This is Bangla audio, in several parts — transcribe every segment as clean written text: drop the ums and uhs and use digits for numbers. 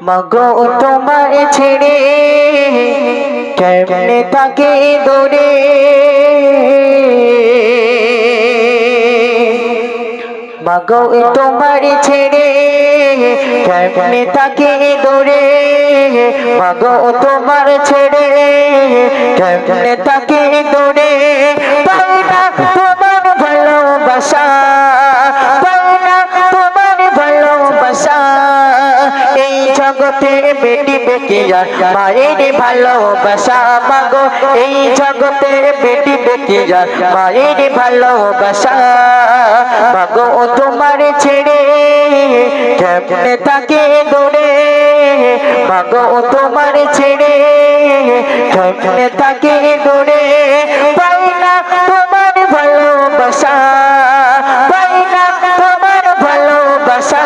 মাগো তোমার ছেড়ে কেমনে থাকে দূরে মাগো তোমার ছেড়ে কেমনে থাকে দূরে মাগো তোমার ছেড়ে কেমনে থাকে দূরে পাই না তোমার ভালোবাসা পাই না তোমার ভালোবাসা এই জগতে বেটি বেটিয়ার মায়ের ভালোবাসা মাগো এই জগতে বেটি বেটিয়ার মায়ের ভালোবাসা মাগো তোমার ছেড়ে কেমনে থাকে দূরে মাগো তোমার ছেড়ে কেমনে থাকে দূরে পাই না তোমার ভালোবাসা পাই না তোমার ভালোবাসা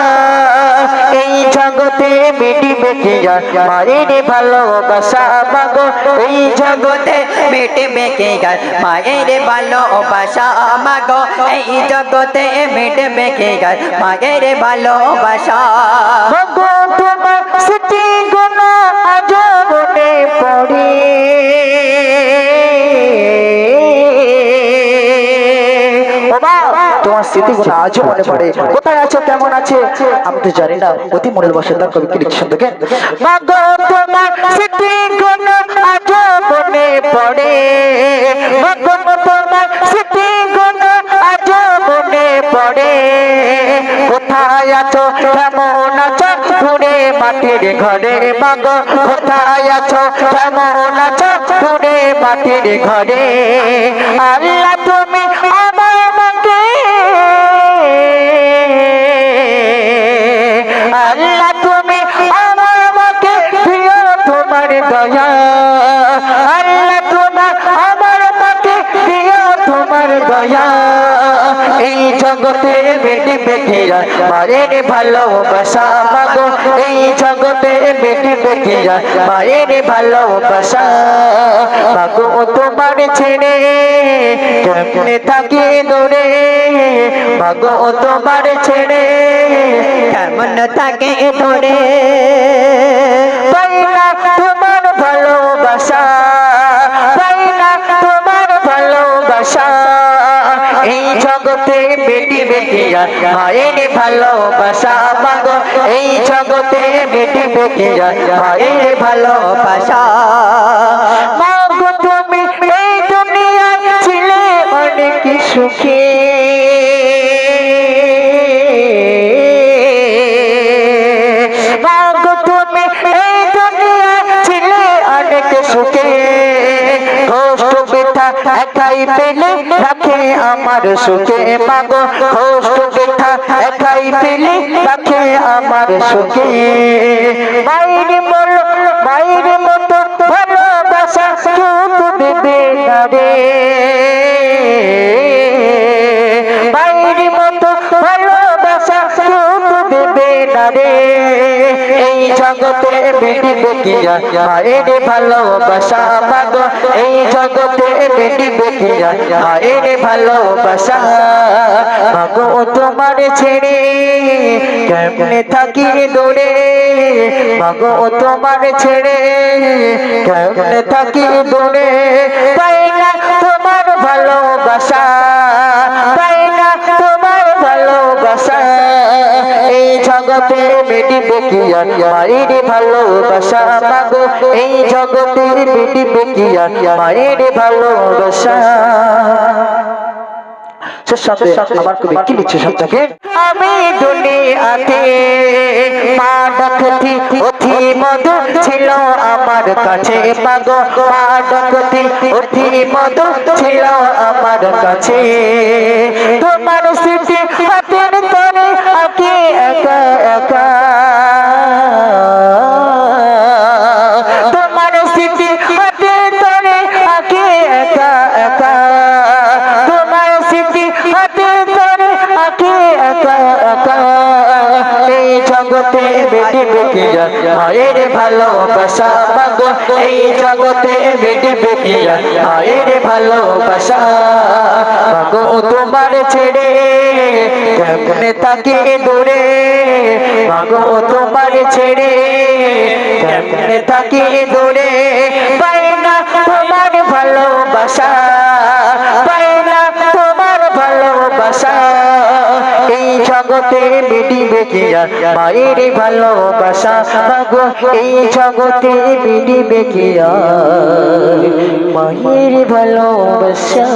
এই জগতে বেটি বেটিয়ার মায়ের ভালোবাসা মাগো এই জগতে বেটে বেঁকে গায় মায়ের ভালোবাসা মাগো এই জগতে বেটে বেঁকে গায় মায়ের ভালোবাসা মাগো তোমার স্মৃতি গুণা আজ মনে পড়ে তোমার স্মৃতিগুলো আজও মনে পড়ে কোথায় আছো কেমন আছে আমি তো জানি না অতি মনের বাসা কবি কি লিখছেন দেখেন মাগো তোমার স্মৃতিগুলো আজও মনে পড়ে মাগো তোমার স্মৃতিগুলো আজও মনে পড়ে কোথায় আছো কেমন আছো ঘুরে মাটির ঘরে মাগো কোথায় আছো কেমন আছো ঘুরে মাটির ঘরে আল্লাহ তুমি আমার মাকে আল্লাহ তুমি আমার মাকে প্রিয় তোমার দয়া আল্লাহ তোমার আমার মাকে প্রিয় তোমার দয়া এই জগতে বেটি বেটিয়া মায়ের ভালোবাসা মাগো এই জগতে বেটি বেটিয়া মায়ের ভালোবাসা মাগো তোমার ছেড়ে কেমনে থাকে দূরে মাগো তোমার ছেড়ে কেমন থাকে দূরে পাই না তোমার ভালোবাসা পাই না তোমার ভালোবাসা এই জগতে বেটি বেটিয়া মায়ের ভালোবাসা মাগো এই জগতে বেটি বেটিয়া মায়ের ভালোবাসা মাগো তুমি এই দুনিয়ায় ছিলে অনেক সুখে মাগো তুমি এই দুনিয়ায় ছিলে অনেক সুখে কষ্ট ব্যথা একাই পেলে রাখে আমার সুখে মাগো কষ্ট ব্যথা একাই পেলে রাখে আমার সুখে মায়ের মতো ভালোবাসা কেউ তো দেবে না রে মায়ের মতো ভালোবাসা কেউ তো দেবে না রে এই জগতে বেটি বেটিয়া মায়ের ভালোবাসা মাগো এই জগতে বেটি বেটিয়া মায়ের ভালোবাসা মাগো তোমার ছেড়ে কেমনে থাকি দূরে মাগো তোমার ছেড়ে কেমনে থাকি দূরে পাই না তোমার ভালোবাসা পাই না তোমার ভালোবাসা এই জগতে বেটি বেটিয়া মায়ের ভালোবাসা মাগো এই জগতে বেটি বেটিয়া মায়ের ভালোবাসা আমার কবি কি লিখছে সবটাকে আমি দুনিয়াতে মা ডাকতি অতি মধু ছিল আমার কাছে মাগো মা ডাকতি অতি মধু ছিল আমার কাছে তোমার স্মৃতি হাতের তরে আঁকি একা একা তোমার স্মৃতি হাতের তরে আঁকি একা একা তোমার স্মৃতি হাতের তরে আঁকি একা একা এই জগতে বেটি বেটিয়া মায়ের ভালোবাসা মাগো এই জগতে বেটি বেটিয়া মায়ের ভালোবাসা মাগো তোমার ছেড়ে কেমনে থাকি দূরে মাগো তোমার ছেড়ে কেমনে থাকি দূরে পাই না তোমার ভালোবাসা পাই না তোমার ভালোবাসা এই জগতে মিটিবে কি আর মায়ের ভালোবাসা মাগো এই জগতে মিটিবে কি আর মায়ের ভালোবাসা